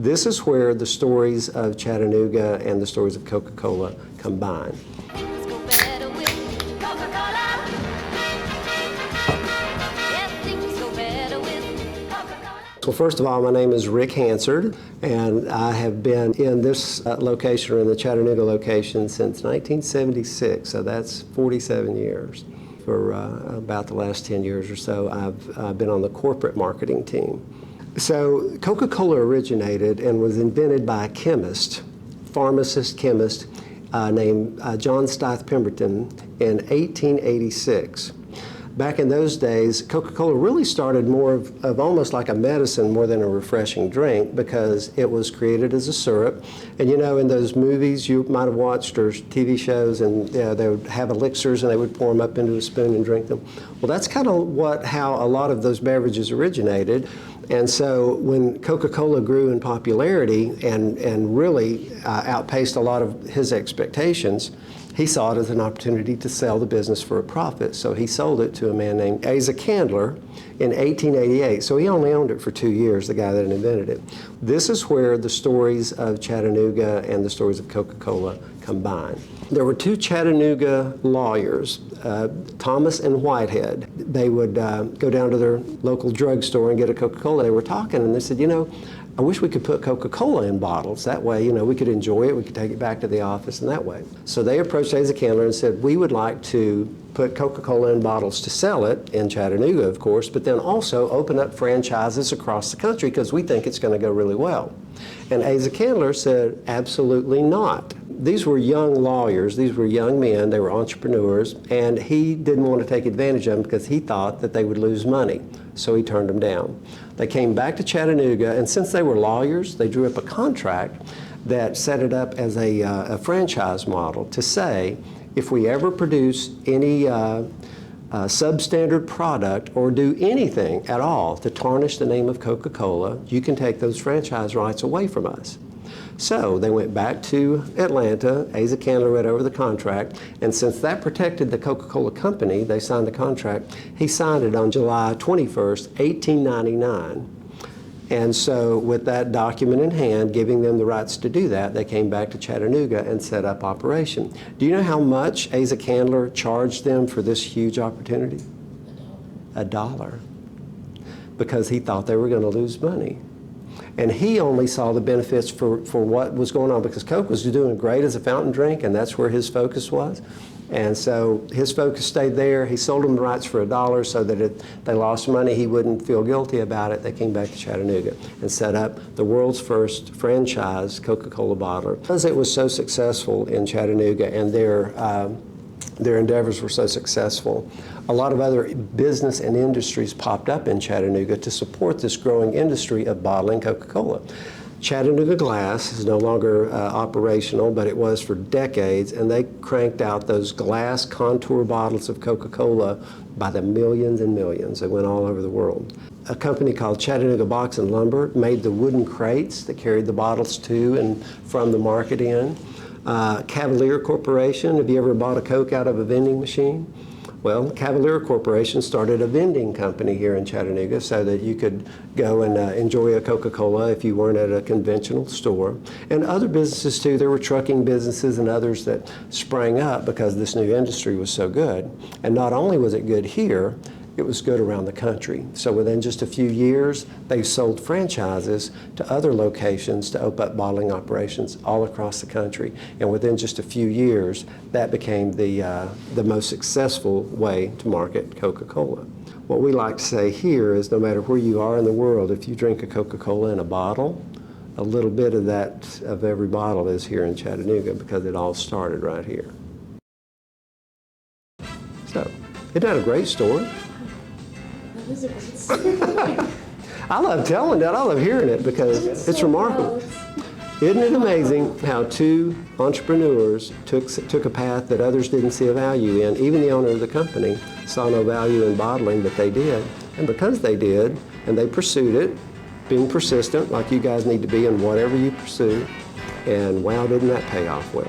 This is where the stories of Chattanooga and the stories of Coca-Cola combine. Well, first of all, my name is Rick Hansard, and I have been in this location, or in the Chattanooga location, since 1976, so that's 47 years. For about the last 10 years or so, I've been on the corporate marketing team. So Coca-Cola originated and was invented by a chemist, pharmacist chemist, named John Stith Pemberton in 1886. Back in those days, Coca-Cola really started more of almost like a medicine more than a refreshing drink, because it was created as a syrup. And you know, in those movies you might have watched, or TV shows, and they would have elixirs and they would pour them up into a spoon and drink them. Well, that's kind of how a lot of those beverages originated. And so when Coca-Cola grew in popularity and really outpaced a lot of his expectations, he saw it as an opportunity to sell the business for a profit. So he sold it to a man named Asa Candler in 1888. So he only owned it for 2 years, the guy that invented it. This is where the stories of Chattanooga and the stories of Coca-Cola combine. There were two Chattanooga lawyers, Thomas and Whitehead. They would go down to their local drugstore and get a Coca-Cola. They were talking and they said, you know, I wish we could put Coca-Cola in bottles. That way, you know, we could enjoy it, we could take it back to the office, and that way. So they approached Asa Candler and said, we would like to put Coca-Cola in bottles to sell it in Chattanooga, of course, but then also open up franchises across the country because we think it's going to go really well. And Asa Candler said, absolutely not. These were young lawyers, these were young men, they were entrepreneurs, and he didn't want to take advantage of them because he thought that they would lose money, so he turned them down. They came back to Chattanooga, and since they were lawyers, they drew up a contract that set it up as a franchise model to say, if we ever produce any substandard product or do anything at all to tarnish the name of Coca-Cola, you can take those franchise rights away from us. So they went back to Atlanta. Asa Candler read over the contract, and since that protected the Coca-Cola company, they signed the contract. He signed it on July 21st, 1899. And so with that document in hand, giving them the rights to do that, they came back to Chattanooga and set up operation. Do you know how much Asa Candler charged them for this huge opportunity? $1. Because he thought they were going to lose money. And he only saw the benefits for what was going on, because Coke was doing great as a fountain drink, and that's where his focus was. And so his focus stayed there. He sold them the rights for $1 so that if they lost money, he wouldn't feel guilty about it. They came back to Chattanooga and set up the world's first franchise Coca-Cola bottler. Because it was so successful in Chattanooga and their endeavors were so successful, a lot of other business and industries popped up in Chattanooga to support this growing industry of bottling Coca-Cola. Chattanooga Glass is no longer operational, but it was for decades, and they cranked out those glass contour bottles of Coca-Cola by the millions and millions. They went all over the world. A company called Chattanooga Box and Lumber made the wooden crates that carried the bottles to and from the market in. Cavalier Corporation, have you ever bought a Coke out of a vending machine? Well, Cavalier Corporation started a vending company here in Chattanooga so that you could go and enjoy a Coca-Cola if you weren't at a conventional store. And other businesses too. There were trucking businesses and others that sprang up because this new industry was so good. And not only was it good here, it was good around the country. So within just a few years, they sold franchises to other locations to open up bottling operations all across the country. And within just a few years, that became the most successful way to market Coca-Cola. What we like to say here is no matter where you are in the world, if you drink a Coca-Cola in a bottle, a little bit of that, of every bottle is here in Chattanooga, because it all started right here. So, isn't that a great story? I love telling that. I love hearing it because it's remarkable. Isn't it amazing how two entrepreneurs took a path that others didn't see a value in? Even the owner of the company saw no value in bottling, but they did. And because they did, and they pursued it, being persistent like you guys need to be in whatever you pursue, and wow, didn't that pay off well.